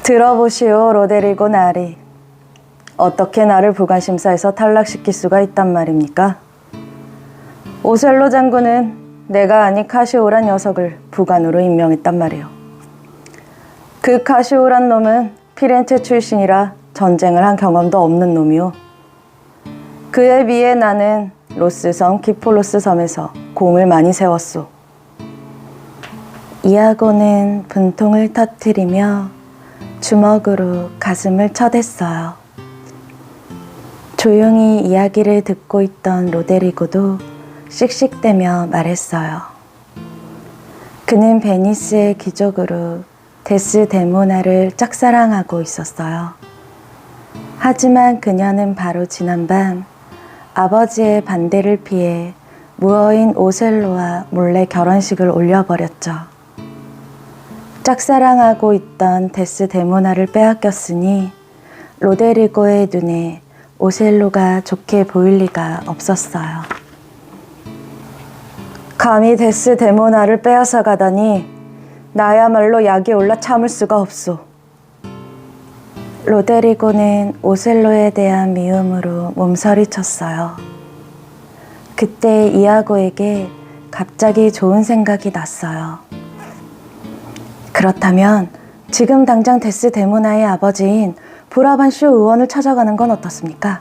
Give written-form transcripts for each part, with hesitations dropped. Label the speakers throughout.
Speaker 1: 들어보시오, 로데리고 나리. 어떻게 나를 부관심사에서 탈락시킬 수가 있단 말입니까? 오셀로 장군은 내가 아닌 카시오란 녀석을 부관으로 임명했단 말이오. 그 카시오란 놈은 피렌체 출신이라 전쟁을 한 경험도 없는 놈이오. 그에 비해 나는 로스섬 키폴로스 섬에서 공을 많이 세웠소. 이아고는 분통을 터뜨리며 주먹으로 가슴을 쳐댔어요. 조용히 이야기를 듣고 있던 로데리고도 씩씩대며 말했어요. 그는 베니스의 귀족으로 데스데모나를 짝사랑하고 있었어요. 하지만 그녀는 바로 지난밤 아버지의 반대를 피해 무어인 오셀로와 몰래 결혼식을 올려버렸죠. 짝사랑하고 있던 데스데모나를 빼앗겼으니 로데리고의 눈에 오셀로가 좋게 보일 리가 없었어요. 감히 데스데모나를 빼앗아 가다니 나야말로 약이 올라 참을 수가 없소. 로데리고는 오셀로에 대한 미움으로 몸서리쳤어요. 그때 이아고에게 갑자기 좋은 생각이 났어요. 그렇다면 지금 당장 데스데모나의 아버지인 브라반쇼 의원을 찾아가는 건 어떻습니까?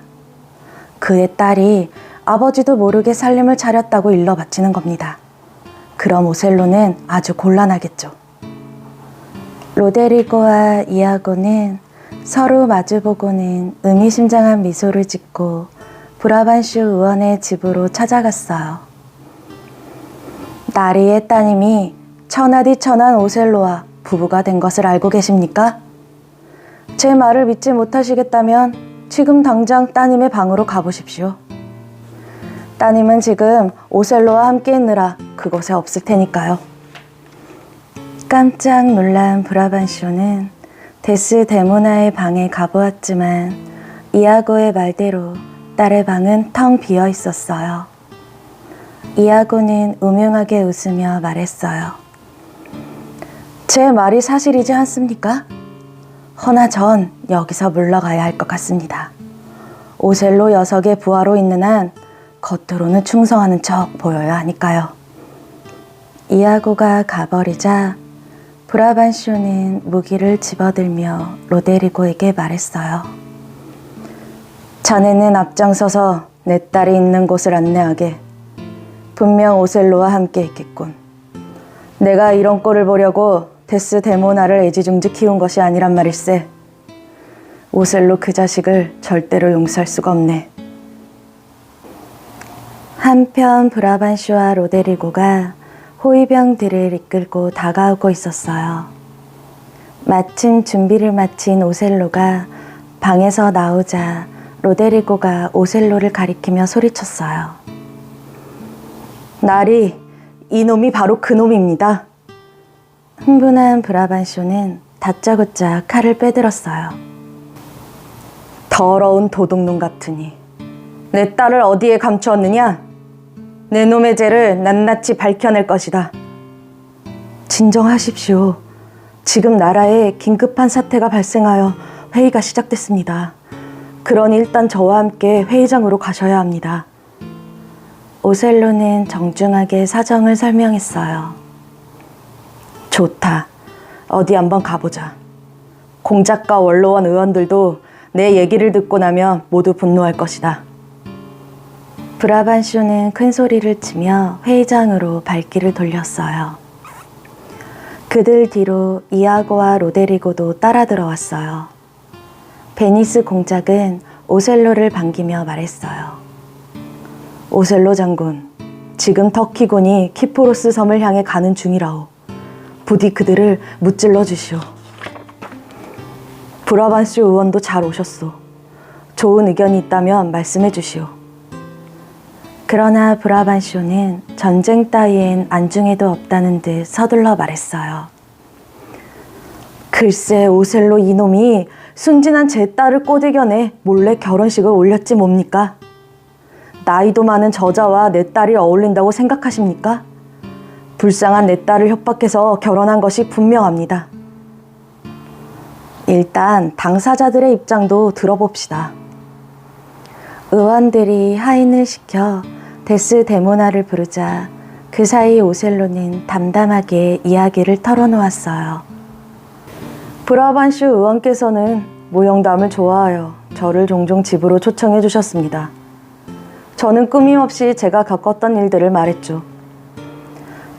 Speaker 1: 그의 딸이 아버지도 모르게 살림을 차렸다고 일러 바치는 겁니다. 그럼 오셀로는 아주 곤란하겠죠. 로데리고와 이아고는 서로 마주보고는 의미심장한 미소를 짓고 브라반쇼 의원의 집으로 찾아갔어요. 나리의 따님이 천하디 천한 오셀로와 부부가 된 것을 알고 계십니까? 제 말을 믿지 못하시겠다면 지금 당장 따님의 방으로 가보십시오. 따님은 지금 오셀로와 함께 있느라 그곳에 없을 테니까요. 깜짝 놀란 브라반쇼는 데스데모나의 방에 가보았지만 이아고의 말대로 딸의 방은 텅 비어 있었어요. 이아고는 음흉하게 웃으며 말했어요. 제 말이 사실이지 않습니까? 허나 전 여기서 물러가야 할 것 같습니다. 오셀로 녀석의 부하로 있는 한 겉으로는 충성하는 척 보여야 하니까요. 이아고가 가버리자 브라반쇼는 무기를 집어들며 로데리고에게 말했어요. 자네는 앞장서서 내 딸이 있는 곳을 안내하게. 분명 오셀로와 함께 있겠군. 내가 이런 꼴을 보려고 데스데모나를 애지중지 키운 것이 아니란 말일세. 오셀로 그 자식을 절대로 용서할 수가 없네. 한편 브라반쇼와 로데리고가 호위병들을 이끌고 다가오고 있었어요. 마침 준비를 마친 오셀로가 방에서 나오자 로데리고가 오셀로를 가리키며 소리쳤어요. 나리, 이놈이 바로 그놈입니다. 흥분한 브라반쇼는 다짜고짜 칼을 빼들었어요. 더러운 도둑놈 같으니 내 딸을 어디에 감추었느냐? 내 놈의 죄를 낱낱이 밝혀낼 것이다. 진정하십시오. 지금 나라에 긴급한 사태가 발생하여 회의가 시작됐습니다. 그러니 일단 저와 함께 회의장으로 가셔야 합니다. 오셀로는 정중하게 사정을 설명했어요. 좋다. 어디 한번 가보자. 공작과 원로원 의원들도 내 얘기를 듣고 나면 모두 분노할 것이다. 브라반쇼는 큰 소리를 치며 회의장으로 발길을 돌렸어요. 그들 뒤로 이아고와 로데리고도 따라 들어왔어요. 베니스 공작은 오셀로를 반기며 말했어요. 오셀로 장군, 지금 터키군이 키포로스 섬을 향해 가는 중이라오. 부디 그들을 무찔러 주시오. 브라반쇼 의원도 잘 오셨소. 좋은 의견이 있다면 말씀해 주시오. 그러나 브라반쇼는 전쟁 따위엔 안중에도 없다는 듯 서둘러 말했어요. 글쎄 오셀로 이놈이 순진한 제 딸을 꼬드겨내 몰래 결혼식을 올렸지 뭡니까? 나이도 많은 저자와 내 딸이 어울린다고 생각하십니까? 불쌍한 내 딸을 협박해서 결혼한 것이 분명합니다. 일단 당사자들의 입장도 들어봅시다. 의원들이 하인을 시켜 데스데모나를 부르자 그 사이 오셀로는 담담하게 이야기를 털어놓았어요. 브라반슈 의원께서는 모형담을 좋아하여 저를 종종 집으로 초청해 주셨습니다. 저는 끊임없이 제가 겪었던 일들을 말했죠.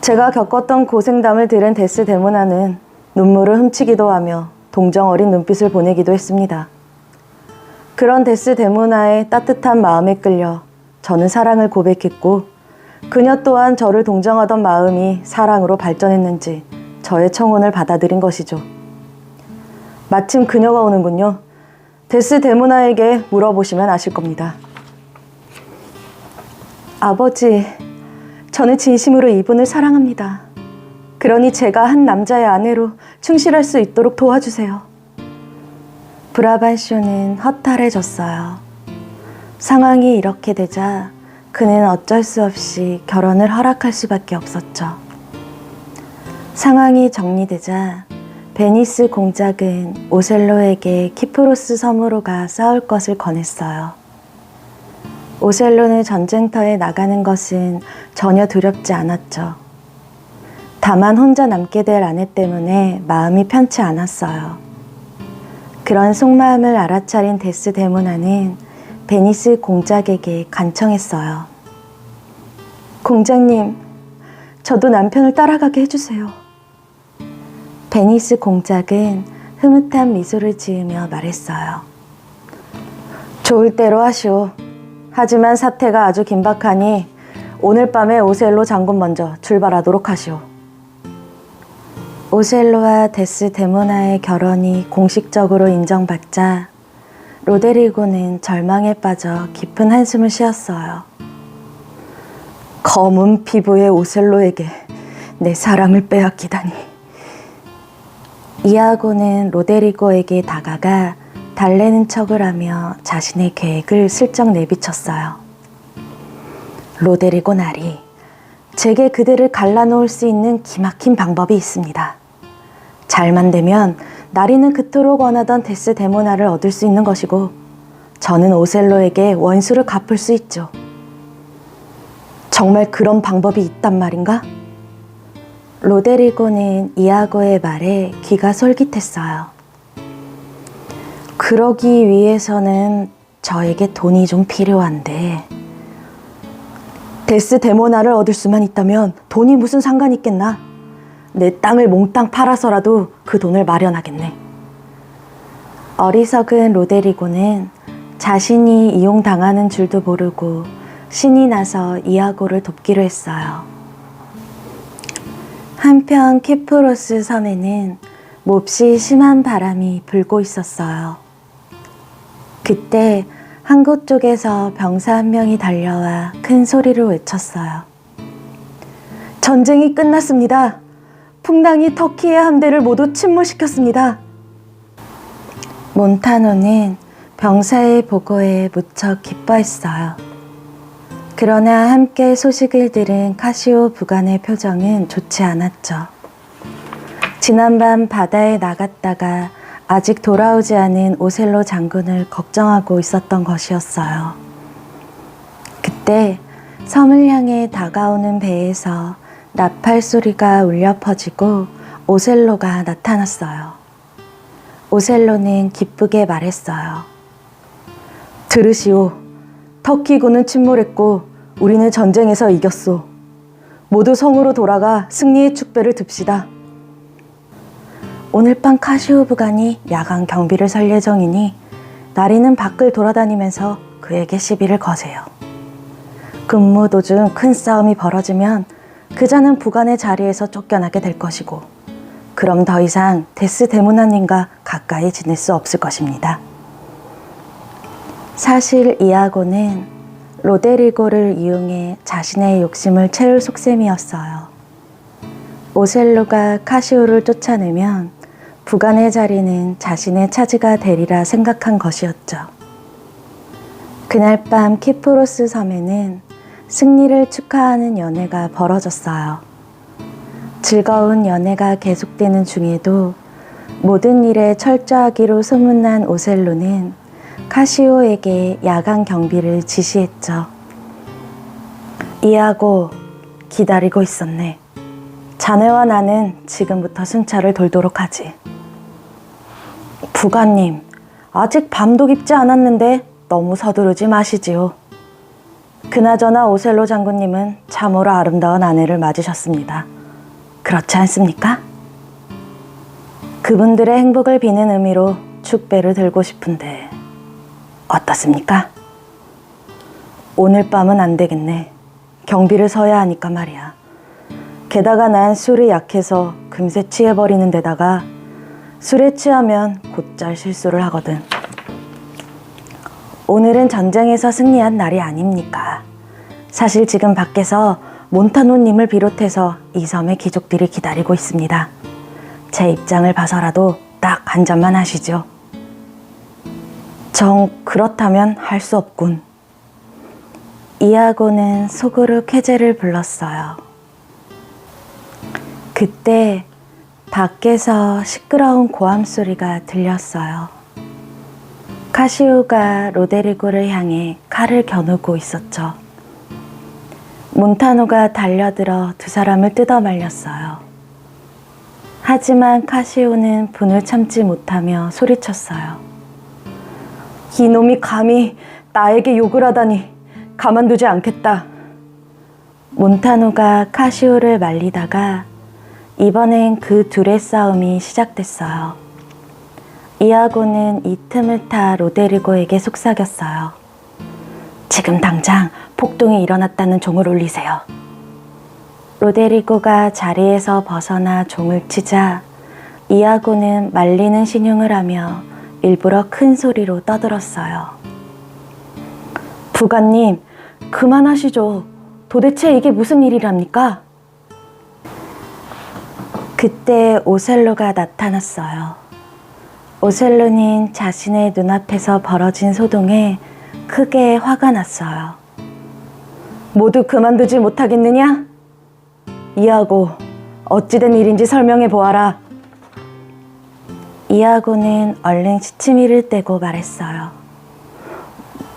Speaker 1: 제가 겪었던 고생담을 들은 데스데모나는 눈물을 훔치기도 하며 동정 어린 눈빛을 보내기도 했습니다. 그런 데스데모나의 따뜻한 마음에 끌려 저는 사랑을 고백했고 그녀 또한 저를 동정하던 마음이 사랑으로 발전했는지 저의 청혼을 받아들인 것이죠. 마침 그녀가 오는군요. 데스데모나에게 물어보시면 아실 겁니다. 아버지, 저는 진심으로 이분을 사랑합니다. 그러니 제가 한 남자의 아내로 충실할 수 있도록 도와주세요. 브라반쇼는 허탈해졌어요. 상황이 이렇게 되자 그는 어쩔 수 없이 결혼을 허락할 수밖에 없었죠. 상황이 정리되자 베니스 공작은 오셀로에게 키프로스 섬으로 가 싸울 것을 권했어요. 오셀로는 전쟁터에 나가는 것은 전혀 두렵지 않았죠. 다만 혼자 남게 될 아내 때문에 마음이 편치 않았어요. 그런 속마음을 알아차린 데스데모나는 베니스 공작에게 간청했어요. 공작님, 저도 남편을 따라가게 해주세요. 베니스 공작은 흐뭇한 미소를 지으며 말했어요. 좋을 대로 하시오. 하지만 사태가 아주 긴박하니 오늘 밤에 오셀로 장군 먼저 출발하도록 하시오. 오셀로와 데스데모나의 결혼이 공식적으로 인정받자 로데리고는 절망에 빠져 깊은 한숨을 쉬었어요. 검은 피부의 오셀로에게 내 사랑을 빼앗기다니. 이아고는 로데리고에게 다가가 달래는 척을 하며 자신의 계획을 슬쩍 내비쳤어요. 로데리고 나리, 제게 그대를 갈라놓을 수 있는 기막힌 방법이 있습니다. 잘만 되면 나리는 그토록 원하던 데스데모나를 얻을 수 있는 것이고 저는 오셀로에게 원수를 갚을 수 있죠. 정말 그런 방법이 있단 말인가? 로데리고는 이아고의 말에 귀가 솔깃했어요. 그러기 위해서는 저에게 돈이 좀 필요한데 데스데모나를 얻을 수만 있다면 돈이 무슨 상관이 있겠나? 내 땅을 몽땅 팔아서라도 그 돈을 마련하겠네. 어리석은 로데리고는 자신이 이용당하는 줄도 모르고 신이 나서 이아고를 돕기로 했어요. 한편 키프로스 섬에는 몹시 심한 바람이 불고 있었어요. 그때 항구 쪽에서 병사 한 명이 달려와 큰 소리로 외쳤어요. 전쟁이 끝났습니다. 풍랑이 터키의 함대를 모두 침몰시켰습니다. 몬타노는 병사의 보고에 무척 기뻐했어요. 그러나 함께 소식을 들은 카시오 부관의 표정은 좋지 않았죠. 지난밤 바다에 나갔다가 아직 돌아오지 않은 오셀로 장군을 걱정하고 있었던 것이었어요. 그때 섬을 향해 다가오는 배에서 나팔 소리가 울려 퍼지고 오셀로가 나타났어요. 오셀로는 기쁘게 말했어요. 들으시오. 터키군은 침몰했고 우리는 전쟁에서 이겼소. 모두 성으로 돌아가 승리의 축배를 듭시다. 오늘 밤 카시오 부관이 야간 경비를 설 예정이니 나리는 밖을 돌아다니면서 그에게 시비를 거세요. 근무 도중 큰 싸움이 벌어지면 그자는 부관의 자리에서 쫓겨나게 될 것이고 그럼 더 이상 데스데모나님과 가까이 지낼 수 없을 것입니다. 사실 이아고는 로데리고를 이용해 자신의 욕심을 채울 속셈이었어요. 오셀로가 카시오를 쫓아내면 부관의 자리는 자신의 차지가 되리라 생각한 것이었죠. 그날 밤 키프로스 섬에는 승리를 축하하는 연회가 벌어졌어요. 즐거운 연회가 계속되는 중에도 모든 일에 철저하기로 소문난 오셀로는 카시오에게 야간 경비를 지시했죠. 이해하고 기다리고 있었네. 자네와 나는 지금부터 순찰을 돌도록 하지. 부관님, 아직 밤도 깊지 않았는데 너무 서두르지 마시지요. 그나저나 오셀로 장군님은 참으로 아름다운 아내를 맞으셨습니다. 그렇지 않습니까? 그분들의 행복을 비는 의미로 축배를 들고 싶은데 어떻습니까? 오늘 밤은 안 되겠네. 경비를 서야 하니까 말이야. 게다가 난 술이 약해서 금세 취해버리는 데다가 술에 취하면 곧잘 실수를 하거든. 오늘은 전쟁에서 승리한 날이 아닙니까? 사실 지금 밖에서 몬타노님을 비롯해서 이 섬의 귀족들이 기다리고 있습니다. 제 입장을 봐서라도 딱 한 잔만 하시죠. 정 그렇다면 할 수 없군. 이아고는 속으로 쾌재를 불렀어요. 그때 밖에서 시끄러운 고함 소리가 들렸어요. 카시오가 로데리고를 향해 칼을 겨누고 있었죠. 몬타노가 달려들어 두 사람을 뜯어 말렸어요. 하지만 카시오는 분을 참지 못하며 소리쳤어요. 이놈이 감히 나에게 욕을 하다니 가만두지 않겠다. 몬타노가 카시오를 말리다가 이번엔 그 둘의 싸움이 시작됐어요. 이아고는 이 틈을 타 로데리고에게 속삭였어요. 지금 당장 폭동이 일어났다는 종을 울리세요. 로데리고가 자리에서 벗어나 종을 치자 이아고는 말리는 신용을 하며 일부러 큰 소리로 떠들었어요. 부관님, 그만하시죠. 도대체 이게 무슨 일이랍니까? 그때 오셀로가 나타났어요. 오셀로는 자신의 눈앞에서 벌어진 소동에 크게 화가 났어요. 모두 그만두지 못하겠느냐? 이아고, 어찌된 일인지 설명해 보아라. 이아고는 얼른 시치미를 떼고 말했어요.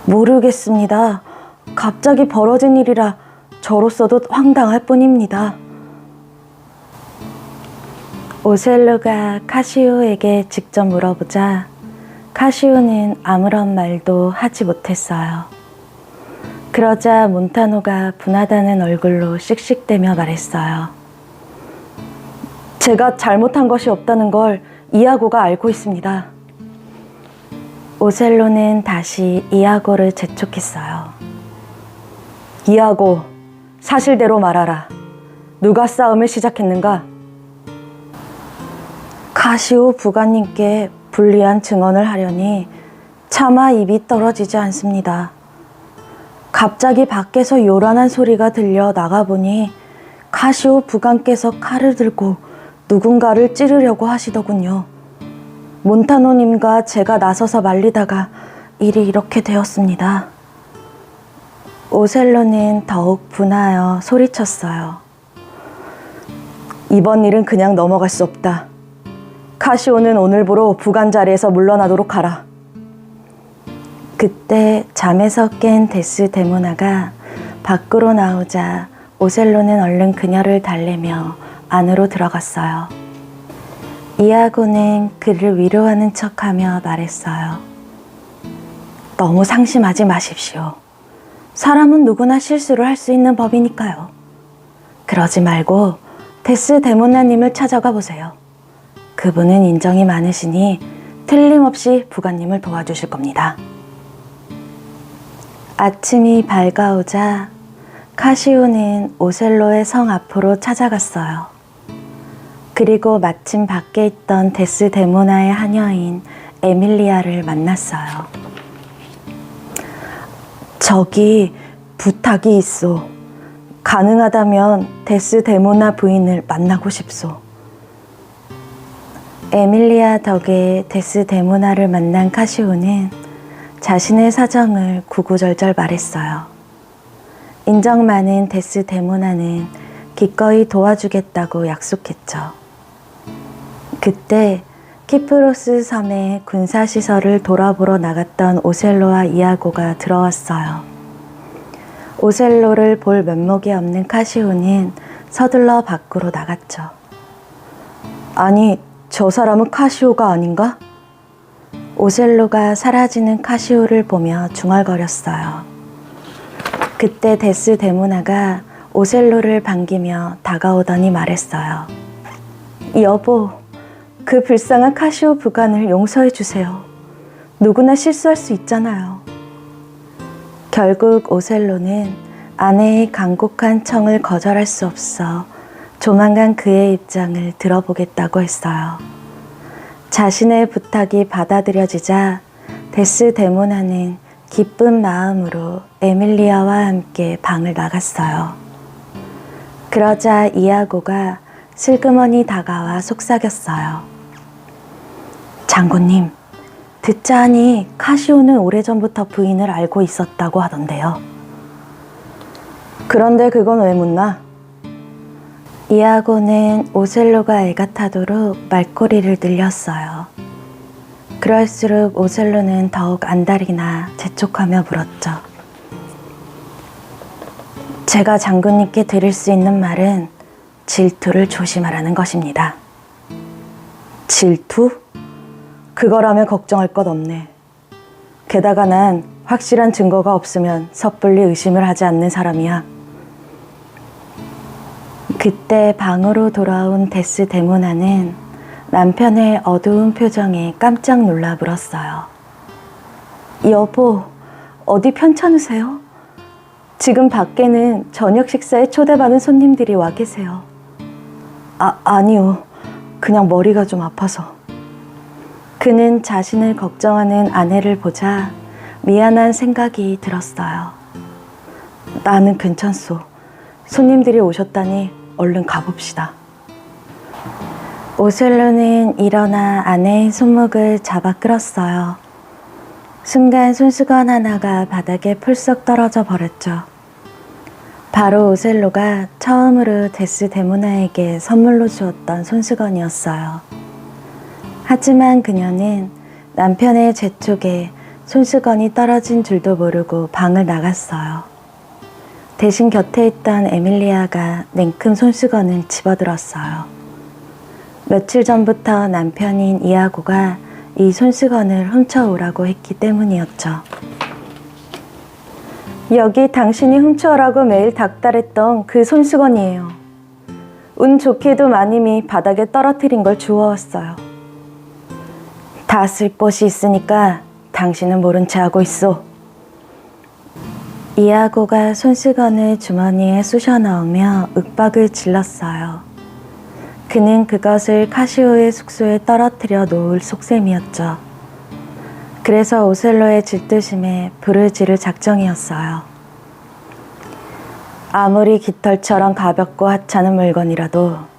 Speaker 1: 모르겠습니다. 갑자기 벌어진 일이라 저로서도 황당할 뿐입니다. 오셀로가 카시오에게 직접 물어보자 카시오는 아무런 말도 하지 못했어요. 그러자 몬타노가 분하다는 얼굴로 씩씩대며 말했어요. 제가 잘못한 것이 없다는 걸 이아고가 알고 있습니다. 오셀로는 다시 이아고를 재촉했어요. 이아고, 사실대로 말하라. 누가 싸움을 시작했는가? 카시오 부관님께 불리한 증언을 하려니 차마 입이 떨어지지 않습니다. 갑자기 밖에서 요란한 소리가 들려 나가보니 카시오 부관께서 칼을 들고 누군가를 찌르려고 하시더군요. 몬타노님과 제가 나서서 말리다가 일이 이렇게 되었습니다. 오셀로는 더욱 분하여 소리쳤어요. 이번 일은 그냥 넘어갈 수 없다. 카시오는 오늘부로 부관 자리에서 물러나도록 하라. 그때 잠에서 깬 데스데모나가 밖으로 나오자 오셀로는 얼른 그녀를 달래며 안으로 들어갔어요. 이아고는 그를 위로하는 척하며 말했어요. 너무 상심하지 마십시오. 사람은 누구나 실수를 할 수 있는 법이니까요. 그러지 말고 데스데모나님을 찾아가 보세요. 그분은 인정이 많으시니 틀림없이 부관님을 도와주실 겁니다. 아침이 밝아오자 카시오는 오셀로의 성 앞으로 찾아갔어요. 그리고 마침 밖에 있던 데스데모나의 하녀인 에밀리아를 만났어요. 저기 부탁이 있소. 가능하다면 데스데모나 부인을 만나고 싶소. 에밀리아 덕에 데스데모나를 만난 카시오는 자신의 사정을 구구절절 말했어요. 인정 많은 데스데모나는 기꺼이 도와주겠다고 약속했죠. 그때 키프로스 섬의 군사시설을 돌아보러 나갔던 오셀로와 이아고가 들어왔어요. 오셀로를 볼 면목이 없는 카시오는 서둘러 밖으로 나갔죠. 아니, 저 사람은 카시오가 아닌가? 오셀로가 사라지는 카시오를 보며 중얼거렸어요. 그때 데스데모나가 오셀로를 반기며 다가오더니 말했어요. 여보, 그 불쌍한 카시오 부관을 용서해 주세요. 누구나 실수할 수 있잖아요. 결국 오셀로는 아내의 간곡한 청을 거절할 수 없어 조만간 그의 입장을 들어보겠다고 했어요. 자신의 부탁이 받아들여지자 데스데모나는 기쁜 마음으로 에밀리아와 함께 방을 나갔어요. 그러자 이아고가 슬그머니 다가와 속삭였어요. 장군님, 듣자 하니 카시오는 오래전부터 부인을 알고 있었다고 하던데요. 그런데 그건 왜 묻나? 이아고는 오셀로가 애가 타도록 말꼬리를 늘렸어요. 그럴수록 오셀로는 더욱 안달이나 재촉하며 물었죠. 제가 장군님께 드릴 수 있는 말은 질투를 조심하라는 것입니다. 질투? 그거라면 걱정할 것 없네. 게다가 난 확실한 증거가 없으면 섣불리 의심을 하지 않는 사람이야. 그때 방으로 돌아온 데스데모나는 남편의 어두운 표정에 깜짝 놀라 물었어요. 여보, 어디 편찮으세요? 지금 밖에는 저녁 식사에 초대받은 손님들이 와 계세요. 아니요. 그냥 머리가 좀 아파서. 그는 자신을 걱정하는 아내를 보자 미안한 생각이 들었어요. 나는 괜찮소. 손님들이 오셨다니 얼른 가봅시다. 오셀로는 일어나 아내의 손목을 잡아 끌었어요. 순간 손수건 하나가 바닥에 풀썩 떨어져 버렸죠. 바로 오셀로가 처음으로 데스데모나에게 선물로 주었던 손수건이었어요. 하지만 그녀는 남편의 재촉에 손수건이 떨어진 줄도 모르고 방을 나갔어요. 대신 곁에 있던 에밀리아가 냉큼 손수건을 집어들었어요. 며칠 전부터 남편인 이아고가 이 손수건을 훔쳐오라고 했기 때문이었죠. 여기 당신이 훔쳐오라고 매일 닥달했던 그 손수건이에요. 운 좋게도 마님이 바닥에 떨어뜨린 걸 주워왔어요. 다 쓸 곳이 있으니까 당신은 모른 채 하고 있어. 이아고가 손수건을 주머니에 쑤셔 넣으며 윽박을 질렀어요. 그는 그것을 카시오의 숙소에 떨어뜨려 놓을 속셈이었죠. 그래서 오셀로의 질투심에 불을 지를 작정이었어요. 아무리 깃털처럼 가볍고 하찮은 물건이라도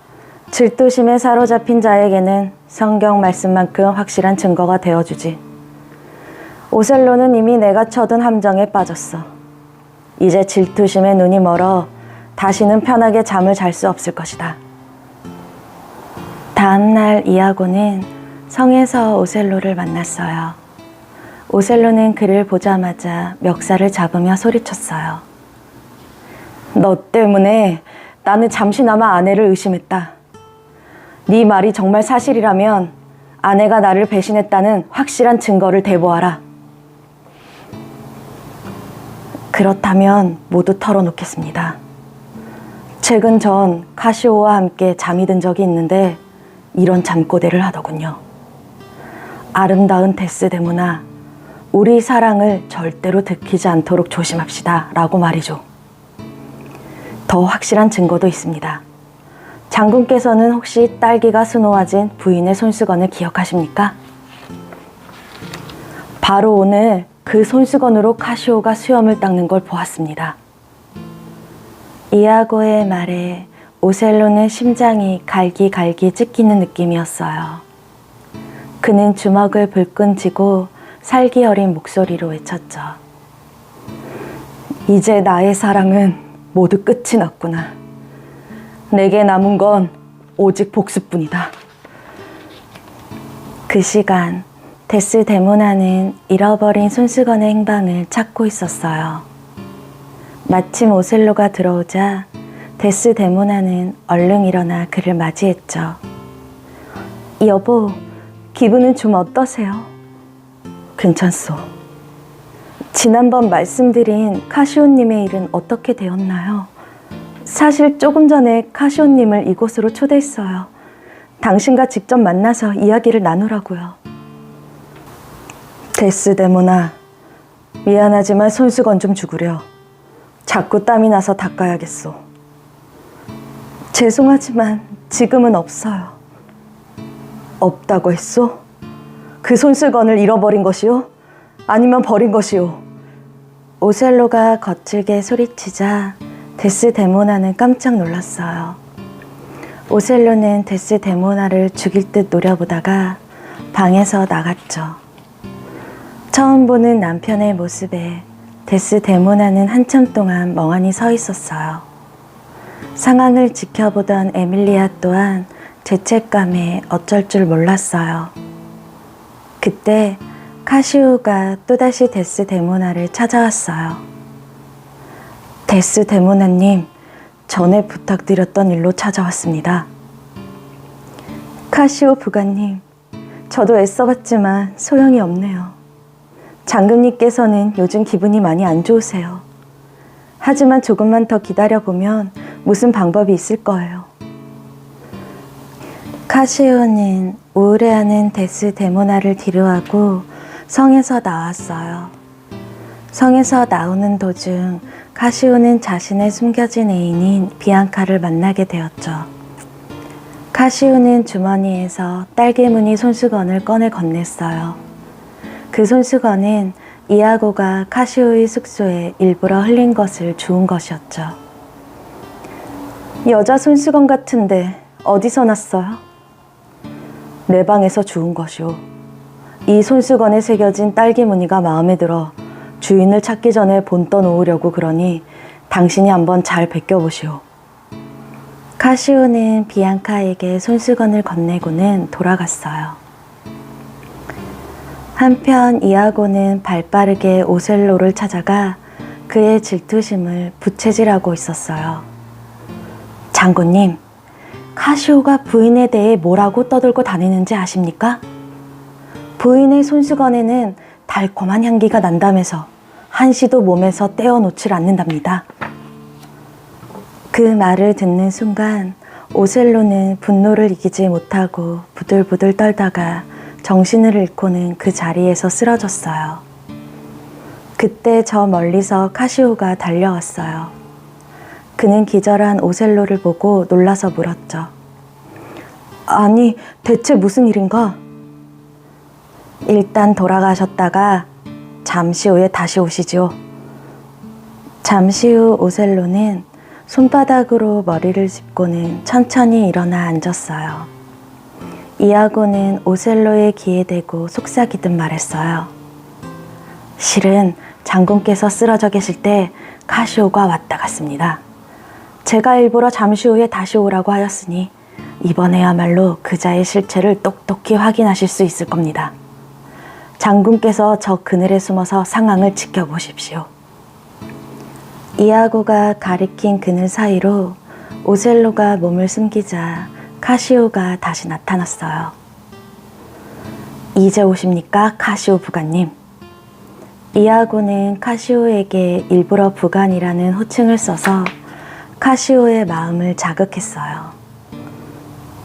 Speaker 1: 질투심에 사로잡힌 자에게는 성경 말씀만큼 확실한 증거가 되어주지. 오셀로는 이미 내가 쳐둔 함정에 빠졌어. 이제 질투심에 눈이 멀어 다시는 편하게 잠을 잘 수 없을 것이다. 다음날 이아고는 성에서 오셀로를 만났어요. 오셀로는 그를 보자마자 멱살을 잡으며 소리쳤어요. 너 때문에 나는 잠시나마 아내를 의심했다. 네 말이 정말 사실이라면 아내가 나를 배신했다는 확실한 증거를 대보아라. 그렇다면 모두 털어놓겠습니다. 최근 전 카시오와 함께 잠이 든 적이 있는데 이런 잠꼬대를 하더군요. 아름다운 데스데모나, 우리 사랑을 절대로 들키지 않도록 조심합시다 라고 말이죠. 더 확실한 증거도 있습니다. 장군께서는 혹시 딸기가 수놓아진 부인의 손수건을 기억하십니까? 바로 오늘 그 손수건으로 카시오가 수염을 닦는 걸 보았습니다. 이아고의 말에 오셀로는 심장이 갈기갈기 찢기는 느낌이었어요. 그는 주먹을 불끈 쥐고 살기 어린 목소리로 외쳤죠. 이제 나의 사랑은 모두 끝이 났구나. 내게 남은 건 오직 복수뿐이다. 그 시간 데스데모나는 잃어버린 손수건의 행방을 찾고 있었어요. 마침 오셀로가 들어오자 데스데모나는 얼른 일어나 그를 맞이했죠. 여보, 기분은 좀 어떠세요? 괜찮소. 지난번 말씀드린 카시오님의 일은 어떻게 되었나요? 사실 조금 전에 카시오님을 이곳으로 초대했어요. 당신과 직접 만나서 이야기를 나누라고요. 데스데모나, 미안하지만 손수건 좀 주구려. 자꾸 땀이 나서 닦아야겠소. 죄송하지만 지금은 없어요. 없다고 했소? 그 손수건을 잃어버린 것이요? 아니면 버린 것이요? 오셀로가 거칠게 소리치자 데스데모나는 깜짝 놀랐어요. 오셀로는 데스데모나를 죽일 듯 노려보다가 방에서 나갔죠. 처음 보는 남편의 모습에 데스데모나는 한참 동안 멍하니 서 있었어요. 상황을 지켜보던 에밀리아 또한 죄책감에 어쩔 줄 몰랐어요. 그때 카시오가 또다시 데스데모나를 찾아왔어요. 데스데모나님, 전에 부탁드렸던 일로 찾아왔습니다. 카시오 부관님, 저도 애써봤지만 소용이 없네요. 장군님께서는 요즘 기분이 많이 안 좋으세요. 하지만 조금만 더 기다려보면 무슨 방법이 있을 거예요. 카시오는 우울해하는 데스데모나를 뒤로하고 성에서 나왔어요. 성에서 나오는 도중 카시오는 자신의 숨겨진 애인인 비앙카를 만나게 되었죠. 카시오는 주머니에서 딸기무늬 손수건을 꺼내 건넸어요. 그 손수건은 이아고가 카시오의 숙소에 일부러 흘린 것을 주운 것이었죠. 여자 손수건 같은데 어디서 났어요? 내 방에서 주운 것이오. 이 손수건에 새겨진 딸기 무늬가 마음에 들어 주인을 찾기 전에 본떠 놓으려고 그러니 당신이 한번 잘 베껴보시오. 카시오는 비앙카에게 손수건을 건네고는 돌아갔어요. 한편 이아고는 발빠르게 오셀로를 찾아가 그의 질투심을 부채질하고 있었어요. 장군님, 카시오가 부인에 대해 뭐라고 떠들고 다니는지 아십니까? 부인의 손수건에는 달콤한 향기가 난다면서 한시도 몸에서 떼어놓질 않는답니다. 그 말을 듣는 순간 오셀로는 분노를 이기지 못하고 부들부들 떨다가 정신을 잃고는 그 자리에서 쓰러졌어요. 그때 저 멀리서 카시오가 달려왔어요. 그는 기절한 오셀로를 보고 놀라서 물었죠. 아니, 대체 무슨 일인가? 일단 돌아가셨다가 잠시 후에 다시 오시지요. 잠시 후 오셀로는 손바닥으로 머리를 짚고는 천천히 일어나 앉았어요. 이아고는 오셀로의 귀에 대고 속삭이듯 말했어요. 실은 장군께서 쓰러져 계실 때 카시오가 왔다 갔습니다. 제가 일부러 잠시 후에 다시 오라고 하였으니 이번에야말로 그자의 실체를 똑똑히 확인하실 수 있을 겁니다. 장군께서 저 그늘에 숨어서 상황을 지켜보십시오. 이아고가 가리킨 그늘 사이로 오셀로가 몸을 숨기자 카시오가 다시 나타났어요. 이제 오십니까, 카시오 부관님? 이아고는 카시오에게 일부러 부관이라는 호칭을 써서 카시오의 마음을 자극했어요.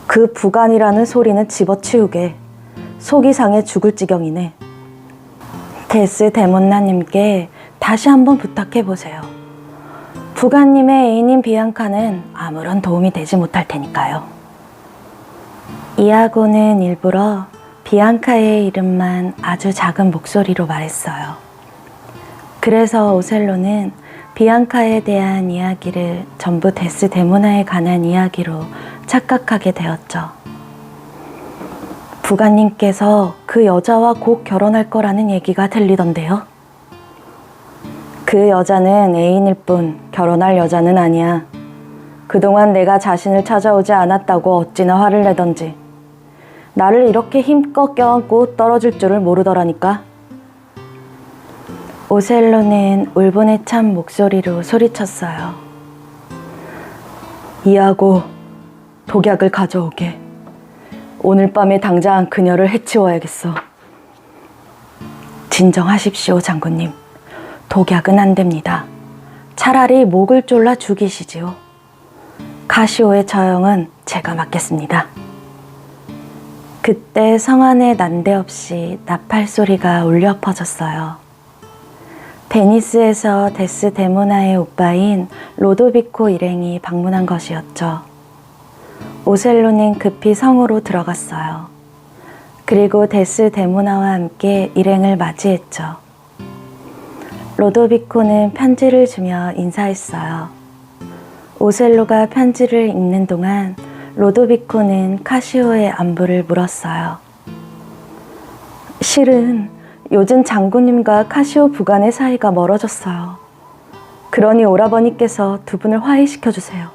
Speaker 1: 그 부관이라는 소리는 집어치우게. 속이 상해 죽을 지경이네. 데스데모나님께 다시 한번 부탁해보세요. 부관님의 애인인 비앙카는 아무런 도움이 되지 못할 테니까요. 이아고는 일부러 비앙카의 이름만 아주 작은 목소리로 말했어요. 그래서 오셀로는 비앙카에 대한 이야기를 전부 데스데모나에 관한 이야기로 착각하게 되었죠. 부관님께서 그 여자와 곧 결혼할 거라는 얘기가 들리던데요. 그 여자는 애인일 뿐 결혼할 여자는 아니야. 그동안 내가 자신을 찾아오지 않았다고 어찌나 화를 내던지. 나를 이렇게 힘껏 껴안고 떨어질 줄을 모르더라니까. 오셀로는 울분에 찬 목소리로 소리쳤어요. 이하고 독약을 가져오게. 오늘 밤에 당장 그녀를 해치워야겠어. 진정하십시오, 장군님. 독약은 안 됩니다. 차라리 목을 졸라 죽이시지요. 카시오의 처형은 제가 맡겠습니다. 그때 성 안에 난데없이 나팔 소리가 울려 퍼졌어요. 베니스에서 데스데모나의 오빠인 로도비코 일행이 방문한 것이었죠. 오셀로는 급히 성으로 들어갔어요. 그리고 데스데모나와 함께 일행을 맞이했죠. 로도비코는 편지를 주며 인사했어요. 오셀로가 편지를 읽는 동안 로도비코는 카시오의 안부를 물었어요. 실은 요즘 장군님과 카시오 부간의 사이가 멀어졌어요. 그러니 오라버니께서 두 분을 화해시켜 주세요.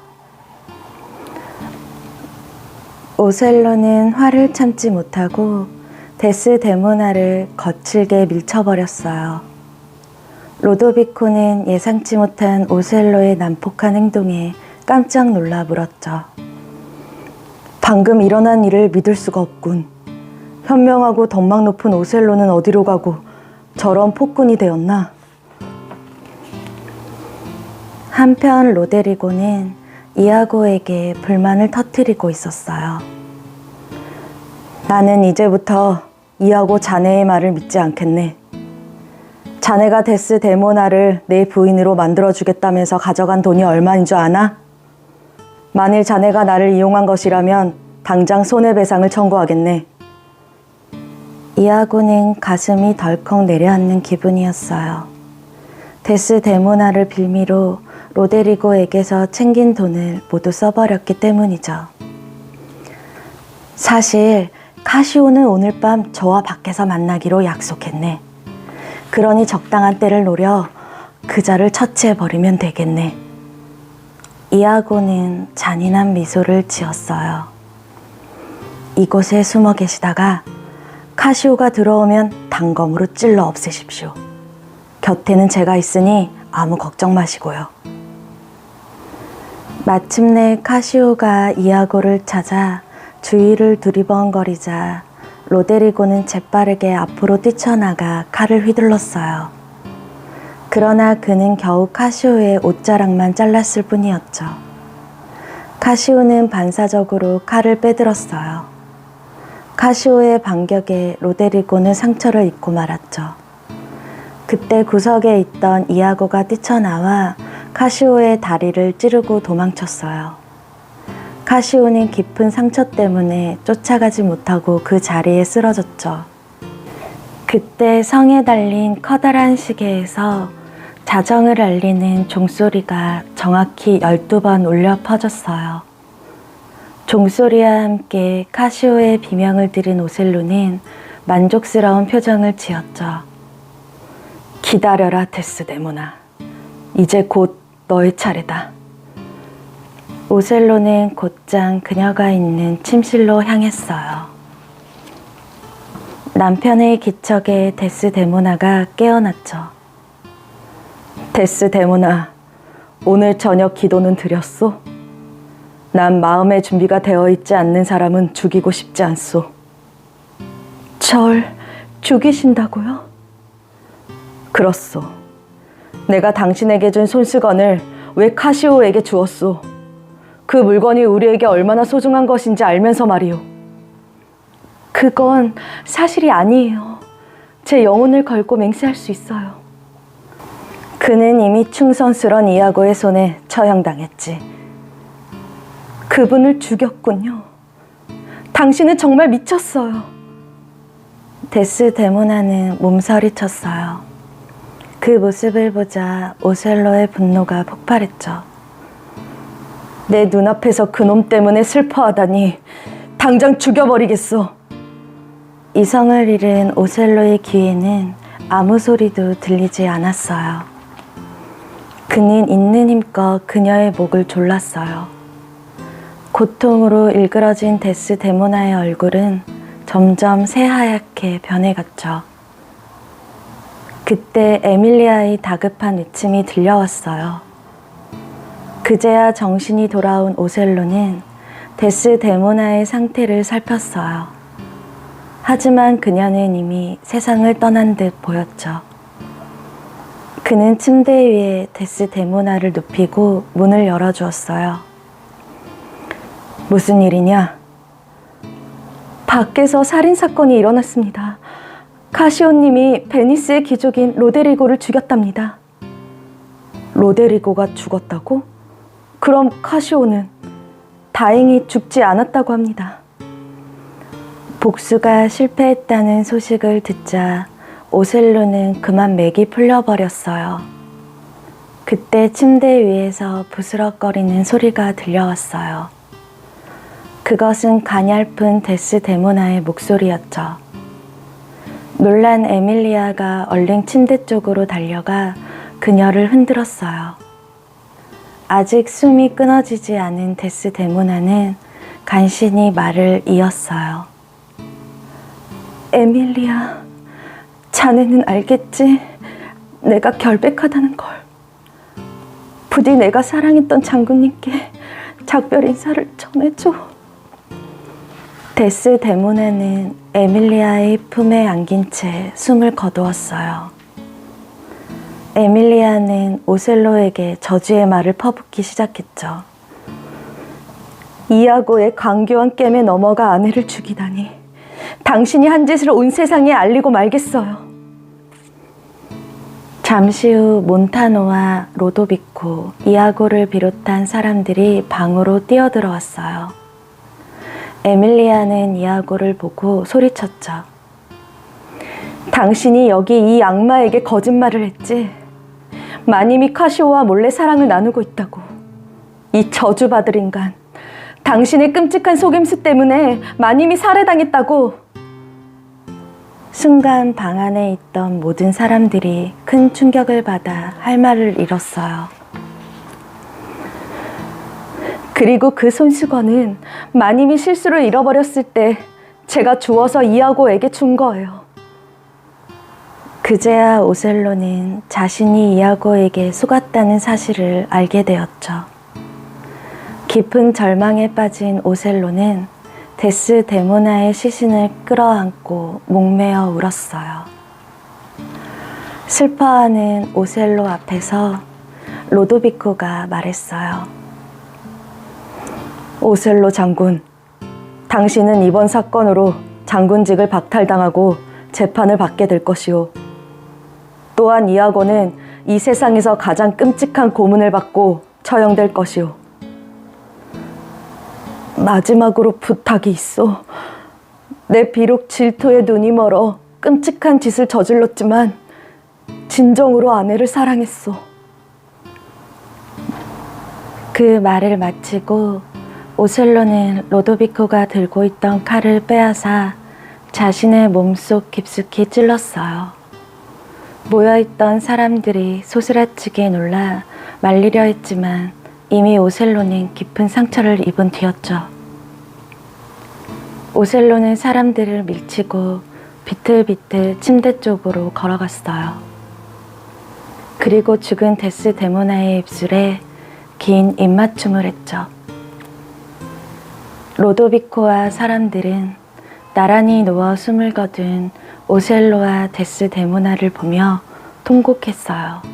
Speaker 1: 오셀로는 화를 참지 못하고 데스데모나를 거칠게 밀쳐버렸어요. 로도비코는 예상치 못한 오셀로의 난폭한 행동에 깜짝 놀라 물었죠. 방금 일어난 일을 믿을 수가 없군. 현명하고 덤망 높은 오셀로는 어디로 가고 저런 폭군이 되었나? 한편 로데리고는 이아고에게 불만을 터뜨리고 있었어요. 나는 이제부터 이아고 자네의 말을 믿지 않겠네. 자네가 데스데모나를 내 부인으로 만들어주겠다면서 가져간 돈이 얼마인 줄 아나? 만일 자네가 나를 이용한 것이라면 당장 손해배상을 청구하겠네. 이아고는 가슴이 덜컥 내려앉는 기분이었어요. 데스데모나를 빌미로 로데리고에게서 챙긴 돈을 모두 써버렸기 때문이죠. 사실 카시오는 오늘 밤 저와 밖에서 만나기로 약속했네. 그러니 적당한 때를 노려 그자를 처치해버리면 되겠네. 이아고는 잔인한 미소를 지었어요. 이곳에 숨어 계시다가 카시오가 들어오면 단검으로 찔러 없애십시오. 곁에는 제가 있으니 아무 걱정 마시고요. 마침내 카시오가 이아고를 찾아 주위를 두리번거리자 로데리고는 재빠르게 앞으로 뛰쳐나가 칼을 휘둘렀어요. 그러나 그는 겨우 카시오의 옷자락만 잘랐을 뿐이었죠. 카시오는 반사적으로 칼을 빼들었어요. 카시오의 반격에 로데리고는 상처를 입고 말았죠. 그때 구석에 있던 이아고가 뛰쳐나와 카시오의 다리를 찌르고 도망쳤어요. 카시오는 깊은 상처 때문에 쫓아가지 못하고 그 자리에 쓰러졌죠. 그때 성에 달린 커다란 시계에서 자정을 알리는 종소리가 정확히 12번 울려 퍼졌어요. 종소리와 함께 카시오의 비명을 들은 오셀로는 만족스러운 표정을 지었죠. 기다려라, 데스데모나. 이제 곧 너의 차례다. 오셀로는 곧장 그녀가 있는 침실로 향했어요. 남편의 기척에 데스데모나가 깨어났죠. 데스데모나, 오늘 저녁 기도는 드렸소? 난 마음의 준비가 되어 있지 않는 사람은 죽이고 싶지 않소. 절 죽이신다고요? 그렇소. 내가 당신에게 준 손수건을 왜 카시오에게 주었소? 그 물건이 우리에게 얼마나 소중한 것인지 알면서 말이오. 그건 사실이 아니에요. 제 영혼을 걸고 맹세할 수 있어요. 그는 이미 충성스런 이아고의 손에 처형당했지. 그분을 죽였군요. 당신은 정말 미쳤어요. 데스데모나는 몸서리쳤어요. 그 모습을 보자 오셀로의 분노가 폭발했죠. 내 눈앞에서 그놈 때문에 슬퍼하다니 당장 죽여버리겠소. 이성을 잃은 오셀로의 귀에는 아무 소리도 들리지 않았어요. 그는 있는 힘껏 그녀의 목을 졸랐어요. 고통으로 일그러진 데스데모나의 얼굴은 점점 새하얗게 변해갔죠. 그때 에밀리아의 다급한 외침이 들려왔어요. 그제야 정신이 돌아온 오셀로는 데스데모나의 상태를 살폈어요. 하지만 그녀는 이미 세상을 떠난 듯 보였죠. 그는 침대 위에 데스데모나를 눕히고 문을 열어주었어요. 무슨 일이냐? 밖에서 살인사건이 일어났습니다. 카시오님이 베니스의 귀족인 로데리고를 죽였답니다. 로데리고가 죽었다고? 그럼 카시오는 다행히 죽지 않았다고 합니다. 복수가 실패했다는 소식을 듣자 오셀로는 그만 맥이 풀려버렸어요. 그때 침대 위에서 부스럭거리는 소리가 들려왔어요. 그것은 가냘픈 데스데모나의 목소리였죠. 놀란 에밀리아가 얼른 침대 쪽으로 달려가 그녀를 흔들었어요. 아직 숨이 끊어지지 않은 데스데모나는 간신히 말을 이었어요. 에밀리아, 자네는 알겠지? 내가 결백하다는 걸. 부디 내가 사랑했던 장군님께 작별 인사를 전해줘. 데스데모나는 에밀리아의 품에 안긴 채 숨을 거두었어요. 에밀리아는 오셀로에게 저주의 말을 퍼붓기 시작했죠. 이아고의 강교한 겜에 넘어가 아내를 죽이다니. 당신이 한 짓을 온 세상에 알리고 말겠어요. 잠시 후 몬타노와 로도비코, 이아고를 비롯한 사람들이 방으로 뛰어들어왔어요. 에밀리아는 이아고를 보고 소리쳤죠. 당신이 여기 이 악마에게 거짓말을 했지. 마님이 카시오와 몰래 사랑을 나누고 있다고. 이 저주받을 인간. 당신의 끔찍한 속임수 때문에 마님이 살해당했다고. 순간 방 안에 있던 모든 사람들이 큰 충격을 받아 할 말을 잃었어요. 그리고 그 손수건은 마님이 실수로 잃어버렸을 때 제가 주워서 이아고에게 준 거예요. 그제야 오셀로는 자신이 이아고에게 속았다는 사실을 알게 되었죠. 깊은 절망에 빠진 오셀로는 데스데모나의 시신을 끌어안고 목매어 울었어요. 슬퍼하는 오셀로 앞에서 로도비코가 말했어요. 오셀로 장군, 당신은 이번 사건으로 장군직을 박탈당하고 재판을 받게 될 것이오. 또한 이아고는 이 세상에서 가장 끔찍한 고문을 받고 처형될 것이오. 마지막으로 부탁이 있어. 내 비록 질투에 눈이 멀어 끔찍한 짓을 저질렀지만 진정으로 아내를 사랑했어. 그 말을 마치고 오셀로는 로도비코가 들고 있던 칼을 빼앗아 자신의 몸속 깊숙이 찔렀어요. 모여있던 사람들이 소스라치게 놀라 말리려 했지만 이미 오셀로는 깊은 상처를 입은 뒤였죠. 오셀로는 사람들을 밀치고 비틀비틀 침대 쪽으로 걸어갔어요. 그리고 죽은 데스데모나의 입술에 긴 입맞춤을 했죠. 로도비코와 사람들은 나란히 누워 숨을 거둔 오셀로와 데스데모나를 보며 통곡했어요.